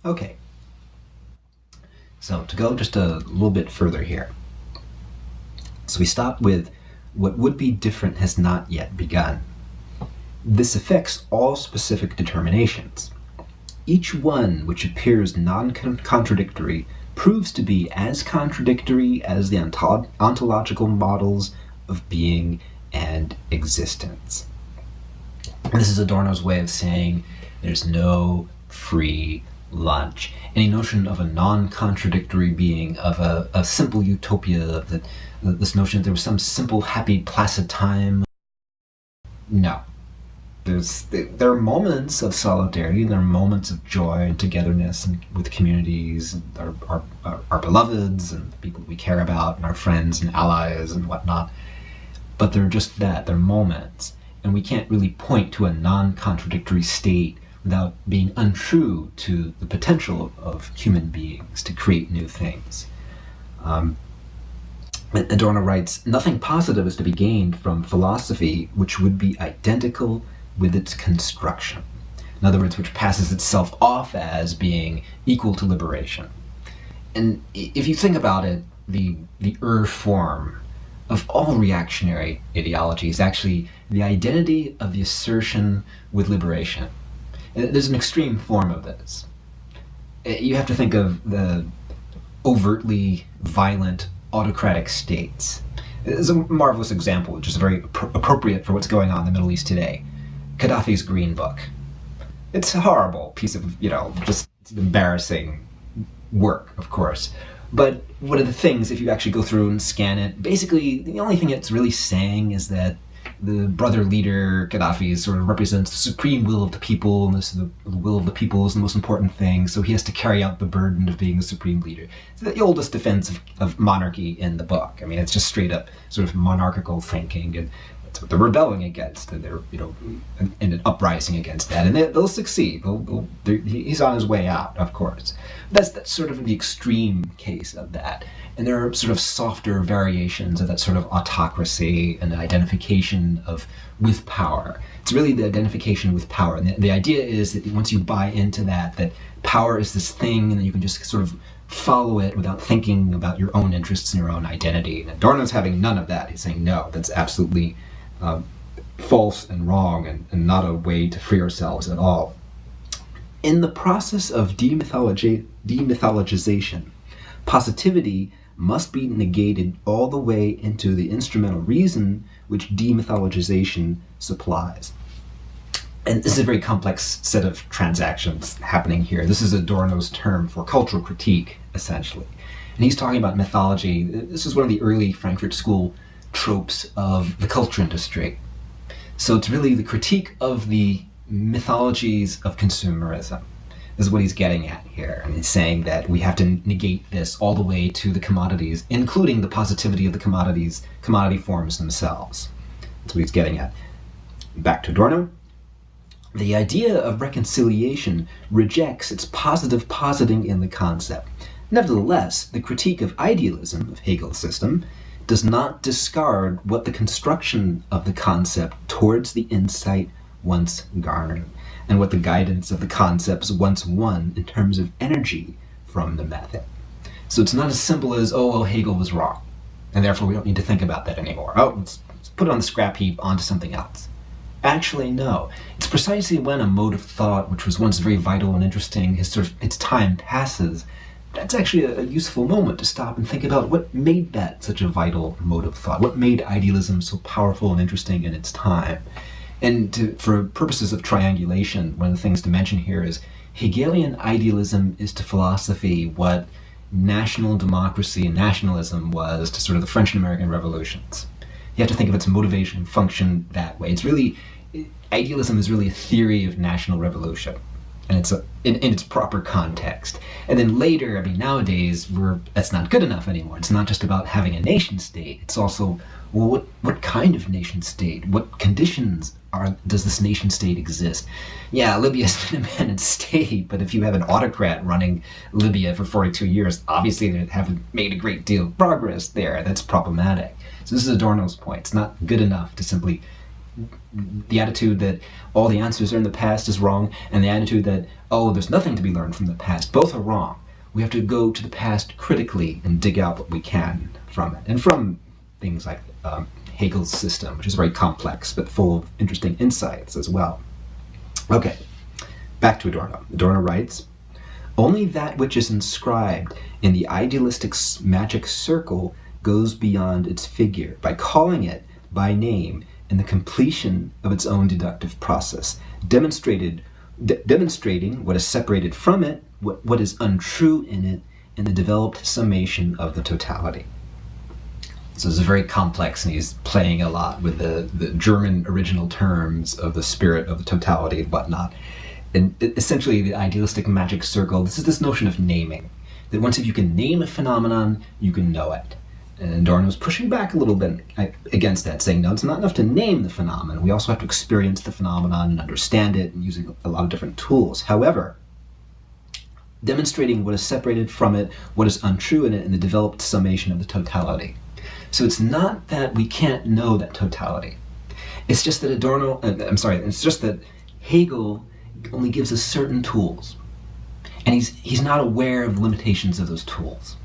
Okay, so to go just a little bit further here. So we stop with what would be different has not yet begun. This affects all specific determinations. Each one which appears non-contradictory proves to be as contradictory as the ontological models of being and existence. This is Adorno's way of saying there's no free lunch. Any notion of a non-contradictory being, of a simple utopia, that this notion that there was some simple, happy, placid time, no. There are moments of solidarity, there are moments of joy and togetherness and with communities, and our beloveds and the people we care about, and our friends and allies and whatnot. But they're just that, they're moments. And we can't really point to a non-contradictory state without being untrue to the potential of human beings to create new things. Adorno writes, nothing positive is to be gained from philosophy which would be identical with its construction. In other words, which passes itself off as being equal to liberation. And if you think about it, the form of all reactionary ideology is actually the identity of the assertion with liberation. And there's an extreme form of this. You have to think of the overtly violent autocratic states. This is a marvelous example, which is very appropriate for what's going on in the Middle East today. Gaddafi's Green Book. It's a horrible piece of, just embarrassing work, of course. But one of the things, if you actually go through and scan it, basically the only thing it's really saying is that the brother leader, Gaddafi, sort of represents the supreme will of the people, and this is the will of the people is the most important thing, so he has to carry out the burden of being the supreme leader. It's the oldest defense of monarchy in the book. I mean, it's just straight up sort of monarchical thinking, and that's what they're rebelling against, and they're, in an uprising against that, and they'll succeed. He's on his way out, of course. That's sort of the extreme case of that. And there are sort of softer variations of that sort of autocracy and the identification with power. It's really the identification with power. And the idea is that once you buy into that power is this thing and that you can just sort of follow it without thinking about your own interests and your own identity. And Adorno's having none of that. He's saying, no, that's absolutely false and wrong and not a way to free ourselves at all. In the process of demythologization, positivity must be negated all the way into the instrumental reason which demythologization supplies. And this is a very complex set of transactions happening here. This is Adorno's term for cultural critique, essentially. And he's talking about mythology. This is one of the early Frankfurt School tropes of the culture industry. So it's really the critique of the mythologies of consumerism is what he's getting at here. And he's saying that we have to negate this all the way to the commodities, including the positivity of the commodity forms themselves. That's what he's getting at. Back to Adorno. The idea of reconciliation rejects its positive positing in the concept. Nevertheless, the critique of idealism, of Hegel's system, does not discard what the construction of the concept towards the insight once garnered, and what the guidance of the concepts once won in terms of energy from the method. So it's not as simple as, oh, well, Hegel was wrong, and therefore we don't need to think about that anymore. Oh, let's put it on the scrap heap onto something else. Actually, no. It's precisely when a mode of thought, which was once very vital and interesting, its time passes, that's actually a useful moment to stop and think about what made that such a vital mode of thought, what made idealism so powerful and interesting in its time. And for purposes of triangulation, one of the things to mention here is Hegelian idealism is to philosophy what national democracy and nationalism was to sort of the French and American revolutions. You have to think of its motivation and function that way. Idealism is really a theory of national revolution, and it's in its proper context. And then later, nowadays, that's not good enough anymore. It's not just about having a nation state. It's also, well, what kind of nation state? What conditions does this nation state exist? Yeah, Libya is an independent state, but if you have an autocrat running Libya for 42 years, obviously they haven't made a great deal of progress there. That's problematic. So this is Adorno's point. It's not good enough to simply the attitude that all the answers are in the past is wrong, and the attitude that, oh, there's nothing to be learned from the past. Both are wrong. We have to go to the past critically and dig out what we can from it. And from things like Hegel's system, which is very complex, but full of interesting insights as well. Okay, back to Adorno. Adorno writes, only that which is inscribed in the idealistic magic circle goes beyond its figure by calling it by name in the completion of its own deductive process, demonstrating what is separated from it, what is untrue in it, in the developed summation of the totality. So it's very complex, and he's playing a lot with the German original terms of the spirit of the totality and whatnot. And essentially, the idealistic magic circle, this is this notion of naming, that once if you can name a phenomenon, you can know it. And Adorno's pushing back a little bit against that, saying, no, it's not enough to name the phenomenon. We also have to experience the phenomenon and understand it, and using a lot of different tools. However, demonstrating what is separated from it, what is untrue in it, in the developed summation of the totality. So it's not that we can't know that totality. It's just that it's just that Hegel only gives us certain tools. And he's not aware of the limitations of those tools.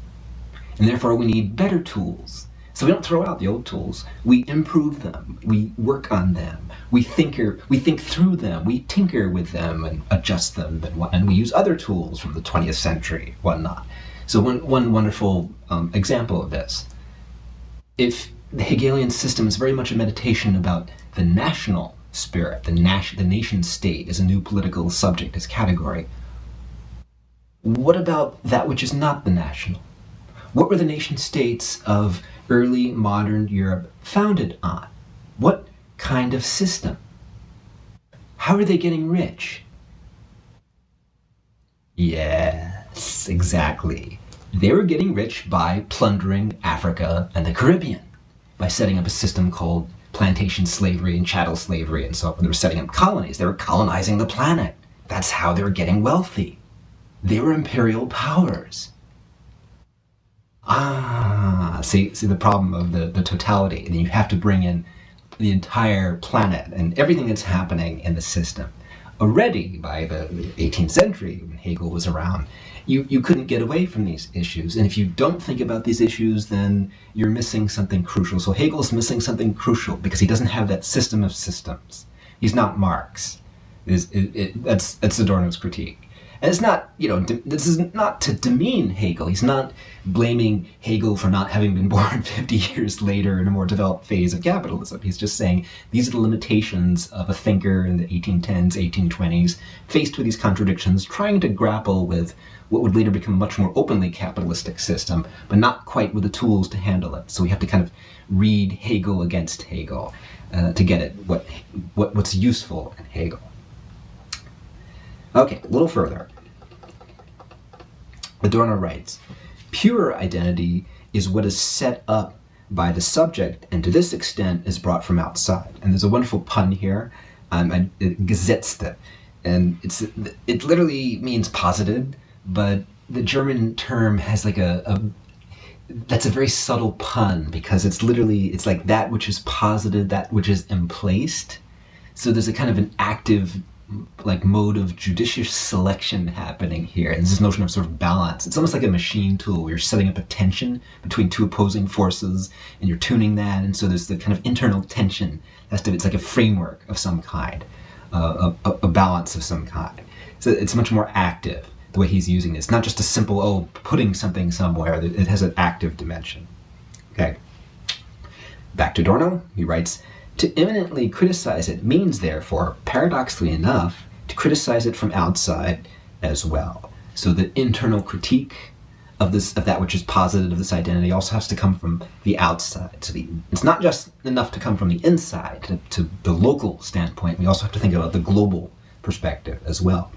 And therefore we need better tools. So we don't throw out the old tools. We improve them. We work on them. We think through them. We tinker with them and adjust them. And we use other tools from the 20th century, whatnot. So one wonderful example of this, if the Hegelian system is very much a meditation about the national spirit, the nation state as a new political subject, as category, what about that which is not the national? What were the nation states of early modern Europe founded on? What kind of system? How are they getting rich? Yes, exactly. They were getting rich by plundering Africa and the Caribbean, by setting up a system called plantation slavery and chattel slavery and so on. They were setting up colonies. They were colonizing the planet. That's how they were getting wealthy. They were imperial powers. See the problem of the totality. And you have to bring in the entire planet and everything that's happening in the system. Already by the 18th century, when Hegel was around, you couldn't get away from these issues. And if you don't think about these issues, then you're missing something crucial. So Hegel's missing something crucial because he doesn't have that system of systems. He's not Marx. That's Adorno's critique. And it's not, this is not to demean Hegel. He's not blaming Hegel for not having been born 50 years later in a more developed phase of capitalism. He's just saying these are the limitations of a thinker in the 1810s, 1820s, faced with these contradictions, trying to grapple with what would later become a much more openly capitalistic system, but not quite with the tools to handle it. So we have to kind of read Hegel against Hegel to get at what's useful in Hegel. Okay, a little further. Adorno writes, pure identity is what is set up by the subject, and to this extent is brought from outside. And there's a wonderful pun here, gesetzte, and it literally means posited, but the German term has like that's a very subtle pun, because it's like that which is posited, that which is emplaced. So there's a kind of an active mode of judicious selection happening here. And this notion of sort of balance. It's almost like a machine tool where you're setting up a tension between two opposing forces and you're tuning that. And so there's the kind of internal tension. It's like a framework of some kind, a balance of some kind. So it's much more active, the way he's using it. It's not just a simple, putting something somewhere. It has an active dimension. Okay. Back to Adorno, he writes, to imminently criticize it means, therefore, paradoxically enough, to criticize it from outside as well. So the internal critique of that which is posited, of this identity, also has to come from the outside. So it's not just enough to come from the inside, to the local standpoint. We also have to think about the global perspective as well.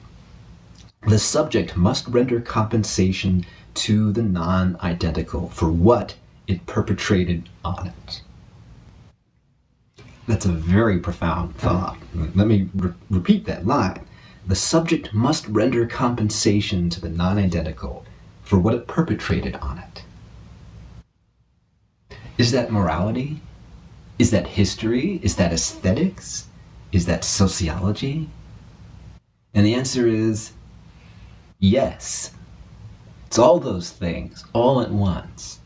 The subject must render compensation to the non-identical for what it perpetrated on it. That's a very profound thought. Let me repeat that line. The subject must render compensation to the non-identical for what it perpetrated on it. Is that morality? Is that history? Is that aesthetics? Is that sociology? And the answer is yes. It's all those things, all at once.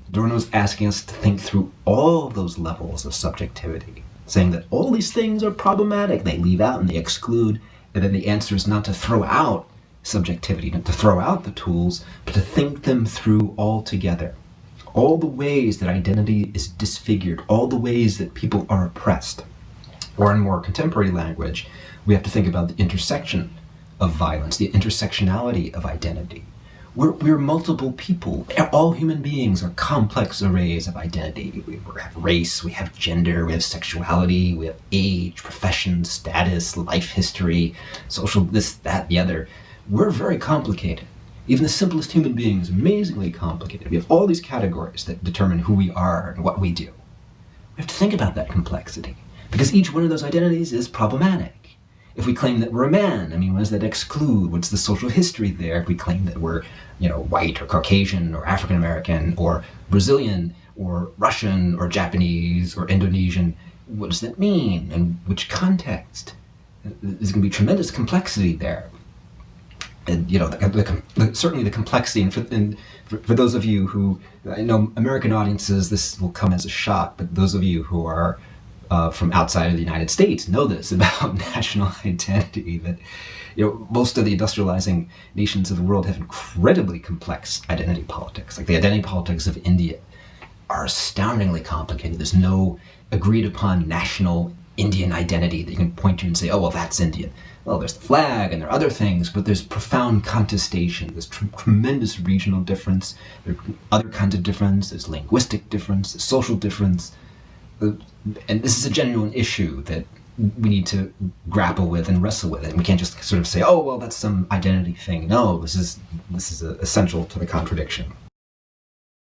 Adorno's asking us to think through all those levels of subjectivity, saying that all these things are problematic. They leave out and they exclude, and then the answer is not to throw out subjectivity, not to throw out the tools, but to think them through all together. All the ways that identity is disfigured, all the ways that people are oppressed. Or in more contemporary language, we have to think about the intersection of violence, the intersectionality of identity. We're multiple people. All human beings are complex arrays of identity. We have race, we have gender, we have sexuality, we have age, profession, status, life history, social this, that, the other. We're very complicated. Even the simplest human being is amazingly complicated. We have all these categories that determine who we are and what we do. We have to think about that complexity, because each one of those identities is problematic. If we claim that we're a man, what does that exclude? What's the social history there? If we claim that we're, white or Caucasian or African American or Brazilian or Russian or Japanese or Indonesian, what does that mean? And which context? There's going to be tremendous complexity there. And certainly the complexity, and for those of you who, I know American audiences, this will come as a shock, but those of you who are from outside of the United States know this about national identity, that most of the industrializing nations of the world have incredibly complex identity politics. Like the identity politics of India are astoundingly complicated. There's no agreed upon national Indian identity that you can point to and say, oh, well, that's Indian. Well, there's the flag and there are other things, but there's profound contestation. There's tremendous regional difference. There are other kinds of difference. There's linguistic difference, there's social difference. And this is a genuine issue that we need to grapple with and wrestle with. And we can't just sort of say, oh, well, that's some identity thing. No, this is essential to the contradiction.